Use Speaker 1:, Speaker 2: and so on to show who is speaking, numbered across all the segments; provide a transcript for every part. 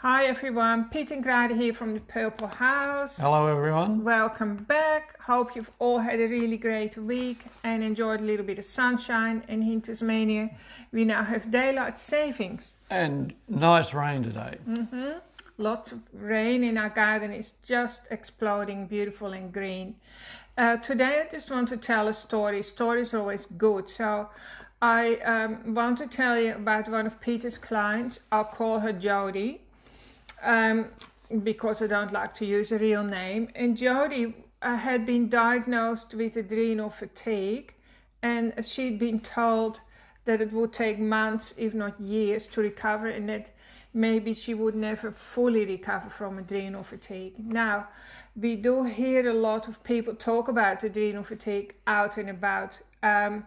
Speaker 1: Hi everyone, Piet and Grade here from the Purple House.
Speaker 2: Hello everyone.
Speaker 1: Welcome back. Hope you've all had a really great week and enjoyed a little bit of sunshine. And in Tasmania we now have daylight savings.
Speaker 2: And nice rain today.
Speaker 1: Lots of rain in our garden. It's just exploding, beautiful and green. Today I just want to tell a story. Stories are always good. So I want to tell you about one of Peter's clients. I'll call her Jodie. Because I don't like to use a real name. And Jodie had been diagnosed with adrenal fatigue, and she'd been told that it would take months, if not years, to recover, and that maybe she would never fully recover from adrenal fatigue. Now, we do hear a lot of people talk about adrenal fatigue out and about. And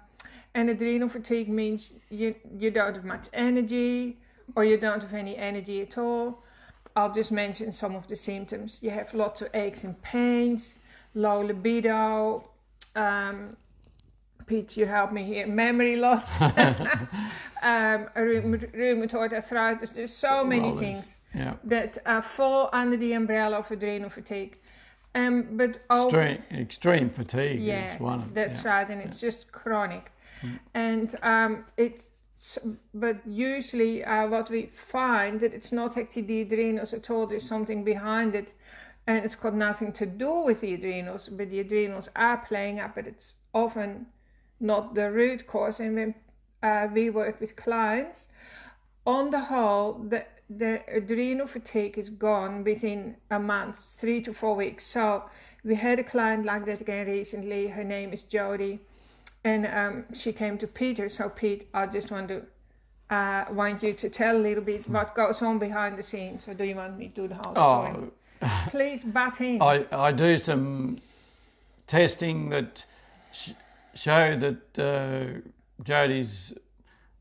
Speaker 1: adrenal fatigue means you don't have much energy, or you don't have any energy at all. I'll just mention some of the symptoms. You have lots of aches and pains, low libido, Pete, you help me here, memory loss, rheumatoid arthritis. There's so many things that fall under the umbrella of adrenal fatigue. But
Speaker 2: extreme fatigue is one of them.
Speaker 1: That's right, and it's just chronic. And but usually what we find that it's not actually the adrenals at all. There's something behind it, and it's got nothing to do with the adrenals, but the adrenals are playing up, but it's often not the root cause. And when we work with clients, on the whole, the adrenal fatigue is gone within a month, 3 to 4 weeks. So we had a client like that again recently. Her name is Jodie. And she came to Peter. So Pete, I just want you to tell a little bit what goes on behind the scenes. So do you want me to do the whole story? Please butt in.
Speaker 2: I do some testing that show that Jodie's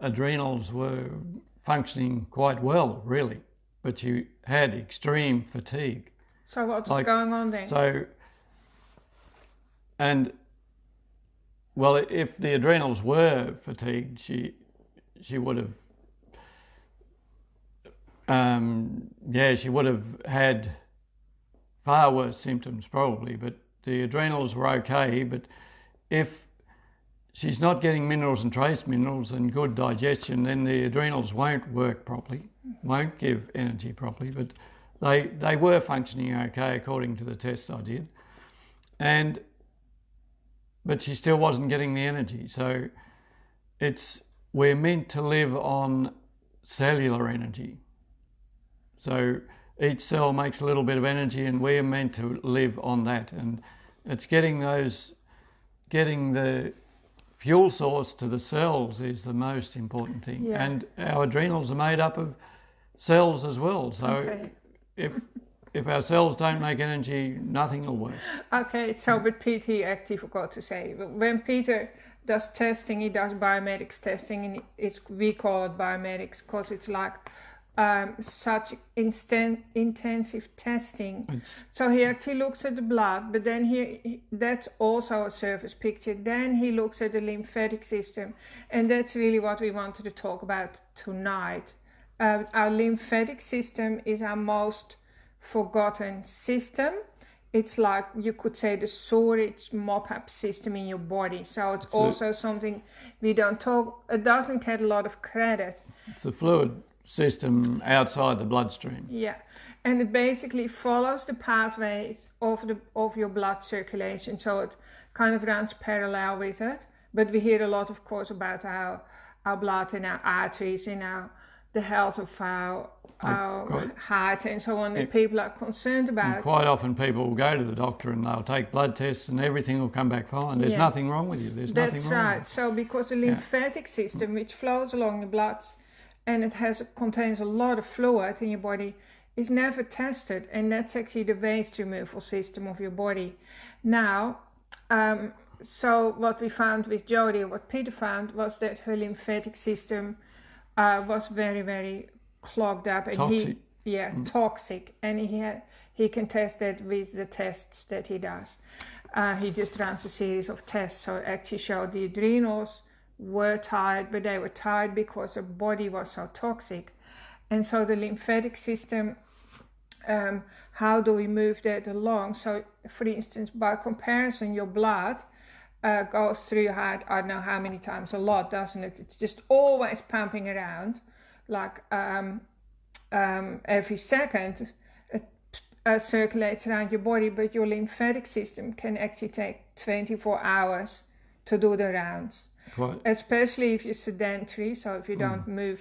Speaker 2: adrenals were functioning quite well, really, but she had extreme fatigue.
Speaker 1: So what was going on then?
Speaker 2: Well, if the adrenals were fatigued, she would have, she would have had far worse symptoms probably. But the adrenals were okay. But if she's not getting minerals and trace minerals and good digestion, then the adrenals won't work properly, won't give energy properly. But they were functioning okay according to the tests I did, but she still wasn't getting the energy. So we're meant to live on cellular energy. So each cell makes a little bit of energy, and we're meant to live on that. And it's getting the fuel source to the cells is the most important thing. Yeah. And our adrenals are made up of cells as well. So if our cells don't make energy, nothing will work. Okay,
Speaker 1: so but Pete, he actually forgot to say, when Peter does testing, he does Biomedx testing, and we call it Biomedx because it's like such intensive testing. So he actually looks at the blood, but then that's also a surface picture. Then he looks at the lymphatic system, and that's really what we wanted to talk about tonight. Our lymphatic system is our most forgotten system. It's like, you could say, the storage mop-up system in your body. So it's also something we don't talk, it doesn't get a lot of credit.
Speaker 2: It's a fluid system outside the bloodstream.
Speaker 1: Yeah, and it basically follows the pathways of your blood circulation. So it kind of runs parallel with it. But we hear a lot, of course, about our blood and our arteries and the health of our heart and so on, that people are concerned about.
Speaker 2: And quite often people will go to the doctor and they'll take blood tests and everything will come back fine. There's nothing wrong with you. That's nothing wrong
Speaker 1: right. So because the lymphatic system, which flows along the blood and it contains a lot of fluid in your body, is never tested, and that's actually the waste removal system of your body. Now, so what we found with Jodie, what Peter found, was that her lymphatic system was very, very clogged up, and
Speaker 2: toxic.
Speaker 1: Toxic, and he can test that with the tests that he does. He just runs a series of tests, so it actually showed the adrenals were tired, but they were tired because the body was so toxic. And so the lymphatic system, how do we move that along? So, for instance, by comparison, your blood goes through your heart, I don't know how many times, a lot, doesn't it? It's just always pumping around, like every second it circulates around your body, but your lymphatic system can actually take 24 hours to do the rounds.
Speaker 2: Right.
Speaker 1: Especially if you're sedentary, so if you don't move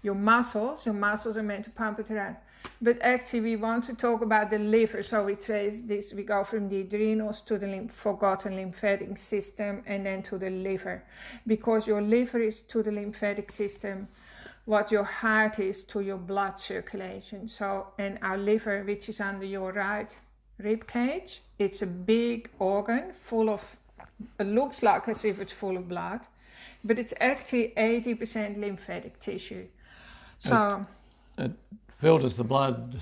Speaker 1: your muscles are meant to pump it around. But actually we want to talk about the liver, so we trace this, we go from the adrenals to the forgotten lymphatic system and then to the liver, because your liver is to the lymphatic system what your heart is to your blood circulation. So, and our liver, which is under your right rib cage, it's a big organ full of, it looks like as if it's full of blood, but it's actually 80% lymphatic tissue. So
Speaker 2: it filters the blood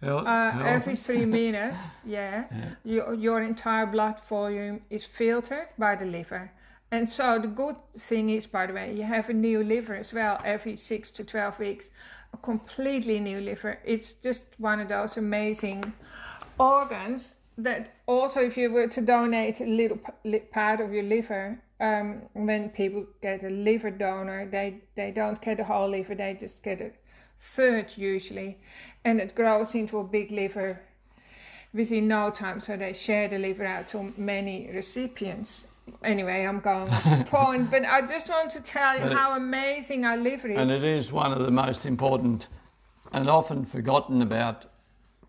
Speaker 1: every 3 minutes. Yeah. Your entire blood volume is filtered by the liver. And so the good thing is, by the way, you have a new liver as well every 6 to 12 weeks, a completely new liver. It's just one of those amazing organs that also, if you were to donate a little part of your liver, when people get a liver donor, they don't get a whole liver, they just get a third usually, and it grows into a big liver within no time, so they share the liver out to many recipients. Anyway, I'm going off the point, but I just want to tell you how amazing our liver is.
Speaker 2: And it is one of the most important and often forgotten about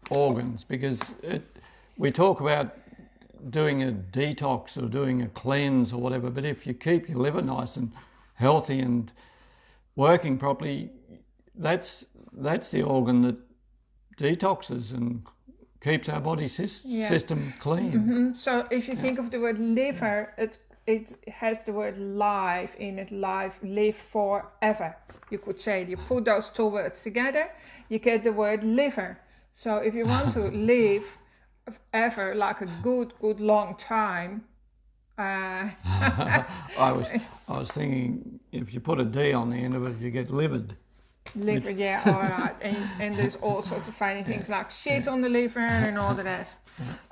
Speaker 2: organs, because we talk about doing a detox or doing a cleanse or whatever, but if you keep your liver nice and healthy and working properly, that's the organ that detoxes and keeps our body system clean.
Speaker 1: Mm-hmm. So if you think of the word liver, it has the word life in it, live forever. You could say, you put those two words together, you get the word liver. So if you want to live ever, like a good long time,
Speaker 2: I was thinking if you put a D on the end of it, you get livid.
Speaker 1: Liver, yeah, all right. And there's all sorts of funny things like shit on the liver and all the rest.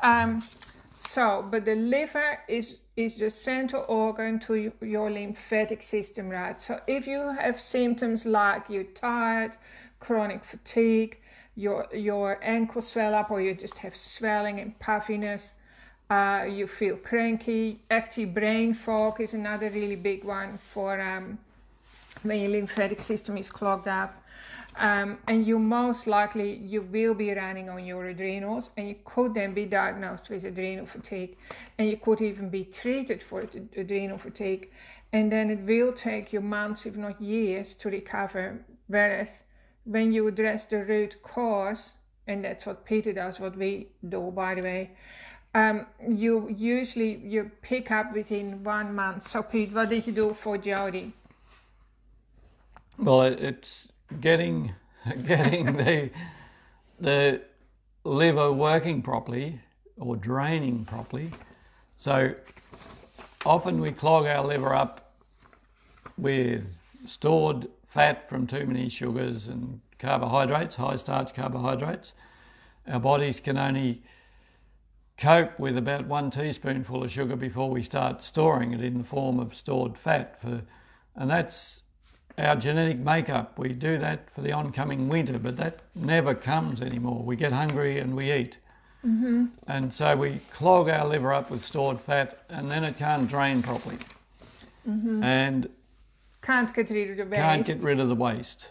Speaker 1: But the liver is the central organ to your lymphatic system, right? So if you have symptoms like you're tired, chronic fatigue, your ankles swell up, or you just have swelling and puffiness, you feel cranky, actually brain fog is another really big one for when your lymphatic system is clogged up, and you most likely you will be running on your adrenals, and you could then be diagnosed with adrenal fatigue, and you could even be treated for adrenal fatigue, and then it will take you months if not years to recover. Whereas when you address the root cause, and that's what Peter does, what we do by the way, you pick up within 1 month. So Pete, what did you do for Jodie?
Speaker 2: Well, it's getting the liver working properly or draining properly. So often we clog our liver up with stored fat from too many sugars and carbohydrates, high starch carbohydrates. Our bodies can only cope with about 1 teaspoonful of sugar before we start storing it in the form of stored fat, and that's our genetic makeup. We do that for the oncoming winter, but that never comes anymore. We get hungry and we eat. Mm-hmm. And so we clog our liver up with stored fat, and then it can't drain properly. Mm-hmm. And
Speaker 1: can't get rid of the waste.
Speaker 2: Can't get rid of the waste.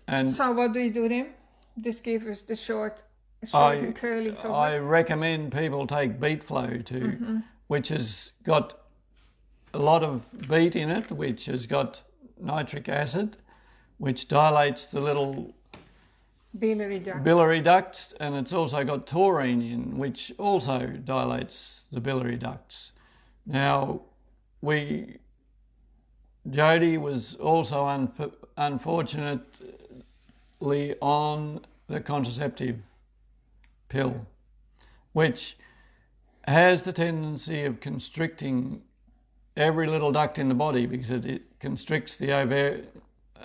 Speaker 2: And
Speaker 1: so what do you do then? Just give us the short and curly.
Speaker 2: I recommend people take beet flow which has got a lot of beet in it, which has got nitric acid, which dilates the little biliary ducts, and it's also got taurine in, which also dilates the biliary ducts. Now, Jodie was also unfortunately on the contraceptive pill, which has the tendency of constricting every little duct in the body, because it constricts the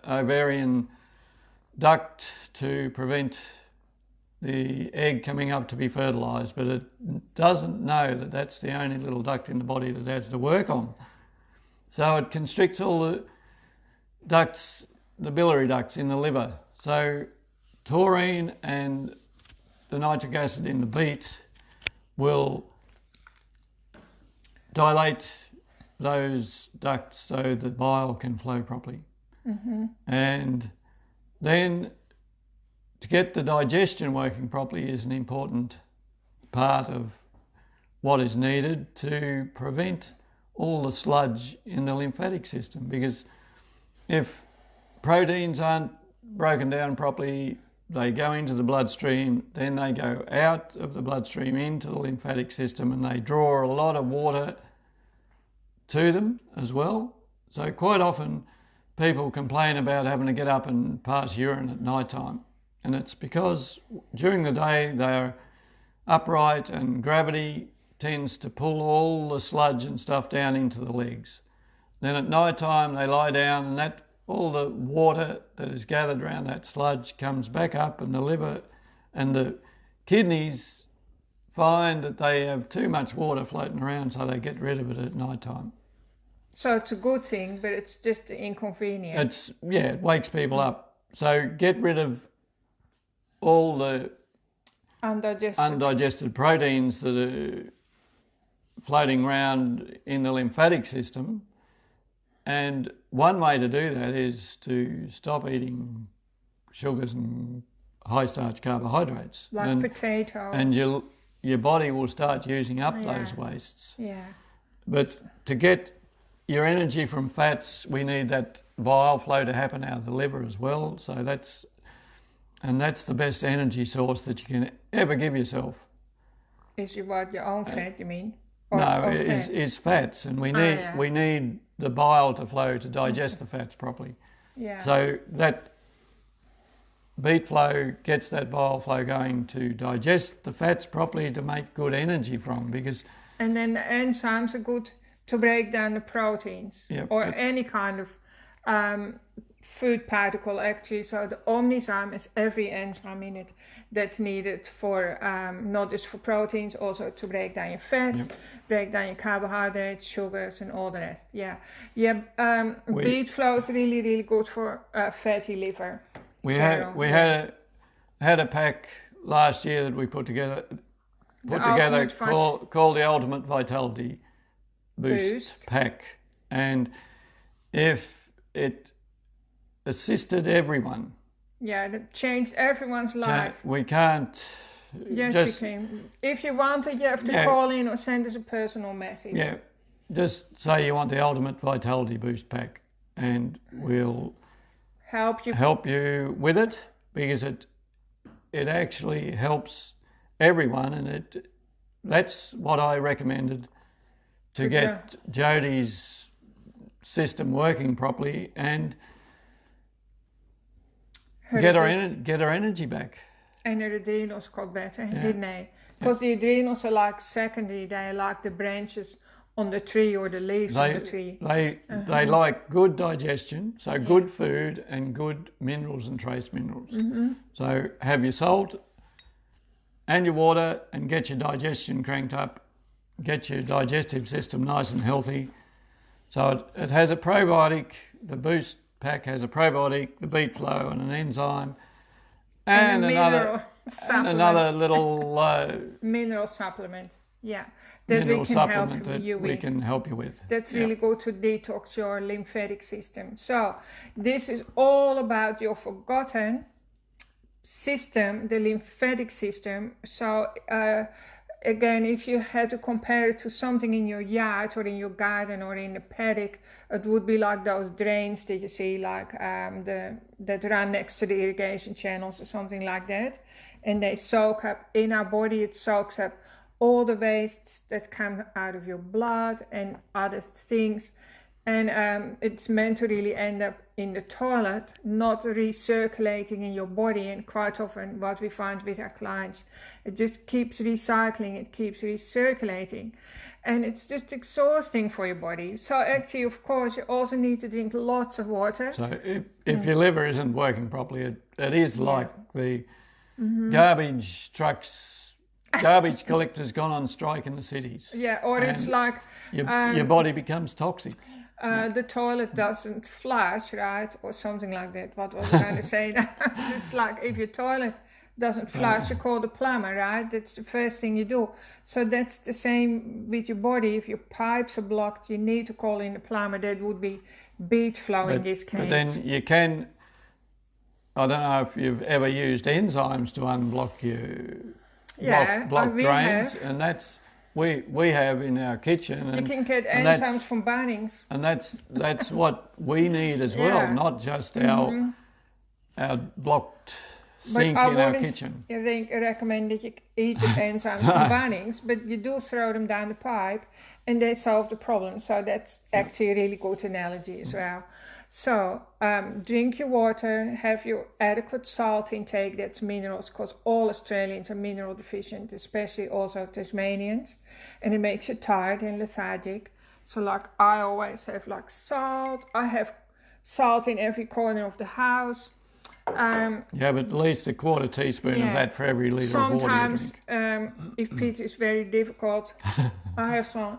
Speaker 2: ovarian duct to prevent the egg coming up to be fertilised, but it doesn't know that that's the only little duct in the body that it has to work on. So it constricts all the ducts, the biliary ducts in the liver. So taurine and the nitric acid in the beet will dilate those ducts so the bile can flow properly. Mm-hmm. And then to get the digestion working properly is an important part of what is needed to prevent all the sludge in the lymphatic system, because if proteins aren't broken down properly, they go into the bloodstream, then they go out of the bloodstream into the lymphatic system, and they draw a lot of water to them as well. So quite often people complain about having to get up and pass urine at night time, and it's because during the day they're upright and gravity tends to pull all the sludge and stuff down into the legs. Then at night time they lie down, and that all the water that is gathered around that sludge comes back up, and the liver and the kidneys find that they have too much water floating around, so they get rid of it at night time.
Speaker 1: So it's a good thing, but it's just inconvenient.
Speaker 2: It wakes people up. So get rid of all the undigested proteins that are floating around in the lymphatic system. And one way to do that is to stop eating sugars and high starch carbohydrates.
Speaker 1: Like potatoes.
Speaker 2: And your body will start using up those wastes.
Speaker 1: Yeah.
Speaker 2: But to get your energy from fats, we need that bile flow to happen out of the liver as well. So that's the best energy source that you can ever give yourself.
Speaker 1: Is your own fat, you mean?
Speaker 2: Is fats, and we need the bile to flow to digest the fats properly.
Speaker 1: Yeah.
Speaker 2: So that beet flow gets that bile flow going to digest the fats properly to make good energy from, because.
Speaker 1: And then the enzymes are good to break down the proteins or any kind of food particle actually. So the omnizyme is every enzyme in it that's needed for not just for proteins, also to break down your fats, break down your carbohydrates, sugars, and all the rest. Beet flow is really, really good for fatty liver.
Speaker 2: We had a pack last year that we put together called the Ultimate Vitality Boost Pack, and if it assisted everyone.
Speaker 1: Yeah, it changed everyone's life.
Speaker 2: We can't.
Speaker 1: Yes, you can. If you want it, you have to call in or send us a personal message.
Speaker 2: Yeah, just say you want the Ultimate Vitality Boost Pack, and we'll help you with it, because it actually helps everyone, and that's what I recommended to get Jodie's system working properly and get her energy back.
Speaker 1: And her adrenals got better, didn't they? Because the adrenals are like secondary, they are like the branches on the tree or the leaves on the tree.
Speaker 2: They like good digestion, so good food and good minerals and trace minerals. Mm-hmm. So have your salt and your water and get your digestion cranked up, get your digestive system nice and healthy. So it has a probiotic, the Boost Pack has a probiotic, the beet flow and an enzyme, and another little
Speaker 1: mineral supplement. Yeah.
Speaker 2: Mineral supplement that we can help you with.
Speaker 1: That's really good to detox your lymphatic system. So this is all about your forgotten system, the lymphatic system. So again, if you had to compare it to something in your yard or in your garden or in the paddock, it would be like those drains that you see, like that run next to the irrigation channels or something like that. And they soak up, in our body, it soaks up all the wastes that come out of your blood and other things. And it's meant to really end up in the toilet, not recirculating in your body. And quite often what we find with our clients, it just keeps recycling, it keeps recirculating. And it's just exhausting for your body. So actually, of course, you also need to drink lots of water.
Speaker 2: So if your liver isn't working properly, it is like the garbage trucks, garbage collectors gone on strike in the cities.
Speaker 1: Yeah, or it's like...
Speaker 2: Your body becomes toxic.
Speaker 1: The toilet doesn't flush, right? Or something like that. What was I going to say? It's like if your toilet doesn't flush, you call the plumber, right? That's the first thing you do. So that's the same with your body. If your pipes are blocked, you need to call in the plumber. That would be beet flow in this case.
Speaker 2: But then you can, I don't know if you've ever used enzymes to unblock your block drains. And that's, we have in our kitchen. And,
Speaker 1: you can get enzymes from Biomedx.
Speaker 2: And that's what we need as well, not just our blocked sink in our kitchen.
Speaker 1: I recommend that you eat the enzymes from Biomedx, but you do throw them down the pipe and they solve the problem. So that's actually a really good analogy as well. So drink your water, have your adequate salt intake, that's minerals, because all Australians are mineral deficient, especially also Tasmanians, and it makes you tired and lethargic. So like I always have like salt, I have salt in every corner of the house.
Speaker 2: But at least a quarter teaspoon of that for every litre of water you drink.
Speaker 1: Sometimes, if pizza is very difficult, I have some,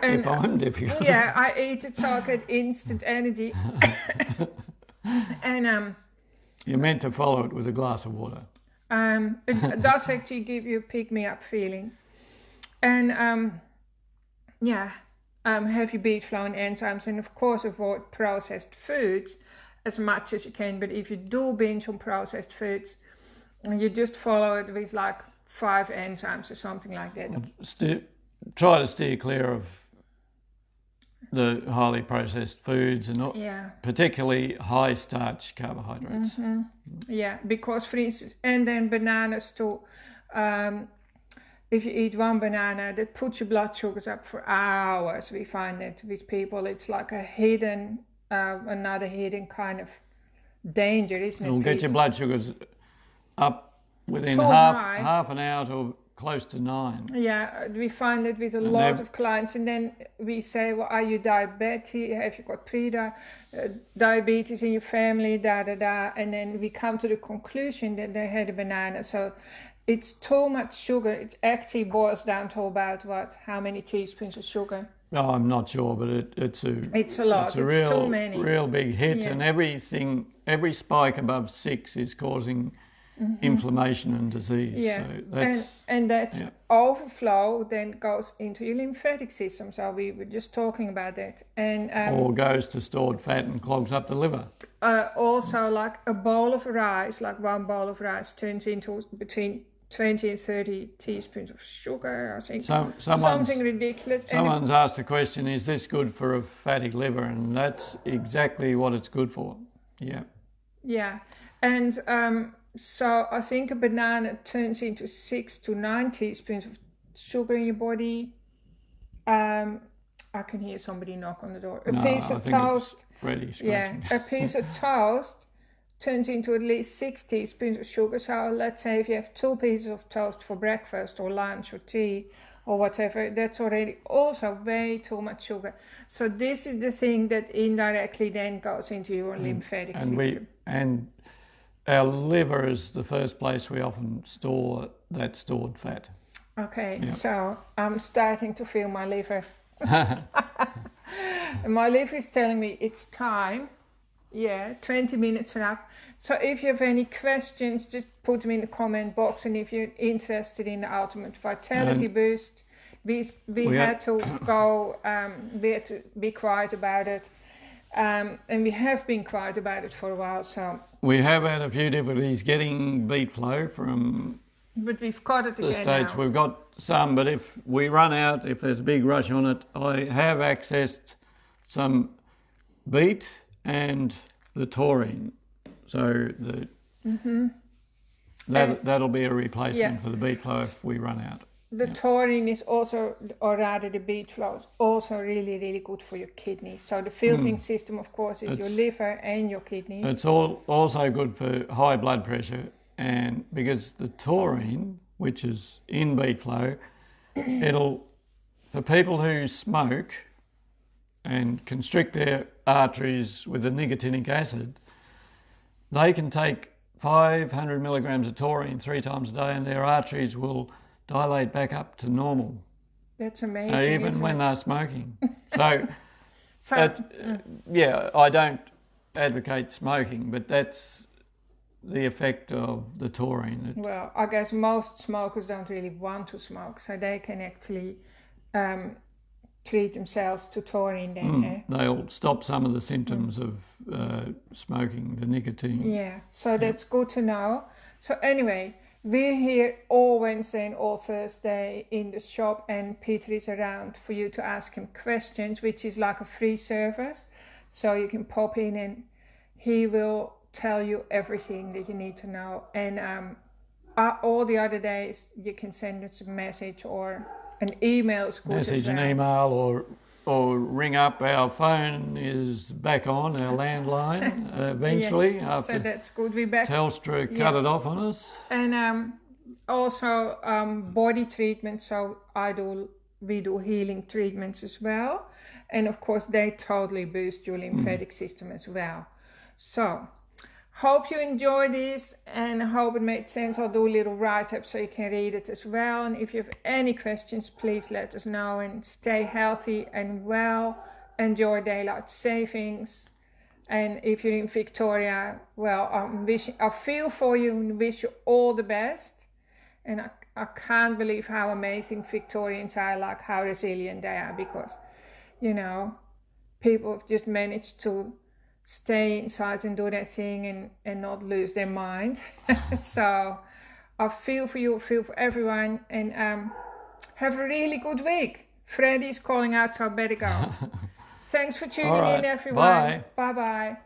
Speaker 1: and,
Speaker 2: if I'm difficult.
Speaker 1: Yeah, I eat it so I get instant energy. And
Speaker 2: you're meant to follow it with a glass of water.
Speaker 1: It does actually give you a pick-me-up feeling. And have your beet flow and enzymes, and of course avoid processed foods as much as you can. But if you do binge on processed foods, you just follow it with like 5 enzymes or something like that.
Speaker 2: Try to steer clear of the highly processed foods and particularly high starch carbohydrates.
Speaker 1: Yeah, because for instance, and then bananas too. If you eat one banana, that puts your blood sugars up for hours. We find that with people, it's like a hidden, another hidden kind of danger, isn't it?
Speaker 2: It'll get your blood sugars up within half an hour to close to 9.
Speaker 1: Yeah, we find it with a lot of clients, and then we say, well, are you diabetic? Have you got diabetes in your family? And then we come to the conclusion that they had a banana. So it's too much sugar. It actually boils down to about how many teaspoons of sugar?
Speaker 2: Oh, I'm not sure, but it's a
Speaker 1: lot.
Speaker 2: It's too many. Real big hit, and every spike above 6 is causing inflammation and disease.
Speaker 1: Yeah,
Speaker 2: so
Speaker 1: that's overflow then goes into your lymphatic system. So we were just talking about that, and
Speaker 2: or goes to stored fat and clogs up the liver.
Speaker 1: Also, like a bowl of rice, like one bowl of rice turns into between 20 and 30 teaspoons of sugar, I think. Something ridiculous.
Speaker 2: Someone's asked the question, is this good for a fatty liver? And that's exactly what it's good for. Yeah.
Speaker 1: Yeah. And so I think a banana turns into 6 to 9 teaspoons of sugar in your body. I can hear somebody knock on the door. A piece of toast.
Speaker 2: Freddie scratching.
Speaker 1: Yeah, a piece of toast turns into at least 6 teaspoons of sugar. So let's say if you have 2 pieces of toast for breakfast or lunch or tea or whatever, that's already also way too much sugar. So this is the thing that indirectly then goes into your lymphatic system.
Speaker 2: And our liver is the first place we often store that stored fat.
Speaker 1: Okay, so I'm starting to feel my liver. My liver is telling me it's time. Yeah, 20 minutes are up. So if you have any questions, just put them in the comment box. And if you're interested in the Ultimate Vitality Boost, we had to go, we had to be quiet about it. And we have been quiet about it for a while. So
Speaker 2: we have had a few difficulties getting beet flow from
Speaker 1: but we've got it again
Speaker 2: the States.
Speaker 1: now.
Speaker 2: We've got some, but if we run out, if there's a big rush on it, I have accessed some beet and the taurine. So that'll be a replacement for the beet flow if we run out.
Speaker 1: the taurine is also, or rather the beet flow is also really, really good for your kidneys. So the filtering system, of course, is your liver and your kidneys.
Speaker 2: It's also good for high blood pressure, and because the taurine, which is in beet flow, for people who smoke and constrict their arteries with the nicotinic acid, they can take 500 milligrams of taurine 3 times a day and their arteries will dilate back up to normal.
Speaker 1: That's amazing.
Speaker 2: Even when they're smoking. So, I don't advocate smoking, but that's the effect of the taurine.
Speaker 1: Well, I guess most smokers don't really want to smoke, so they can actually treat themselves to taurine then.
Speaker 2: They'll stop some of the symptoms of smoking, the nicotine.
Speaker 1: Yeah, so that's good to know. So anyway, we're here all Wednesday and all Thursday in the shop, and Peter is around for you to ask him questions, which is like a free service. So you can pop in and he will tell you everything that you need to know. And all the other days you can send us a message or an email is good
Speaker 2: message,
Speaker 1: as well.
Speaker 2: an email, or ring up. Our phone is back on, our landline, eventually. After
Speaker 1: so that's good. We're back.
Speaker 2: Telstra cut it off on us.
Speaker 1: And also body treatment. So we do healing treatments as well. And of course, they totally boost your lymphatic system as well. So, hope you enjoyed this and hope it made sense. I'll do a little write-up so you can read it as well. And if you have any questions, please let us know. And stay healthy and well. Enjoy daylight savings. And if you're in Victoria, well, I feel for you and wish you all the best. And I can't believe how amazing Victorians are, like how resilient they are, because, you know, people have just managed to stay inside and do their thing and not lose their mind. So I feel for you, I feel for everyone, and have a really good week. Freddie's calling out, so I better go. Thanks for tuning in, everyone.
Speaker 2: Bye.
Speaker 1: Bye-bye.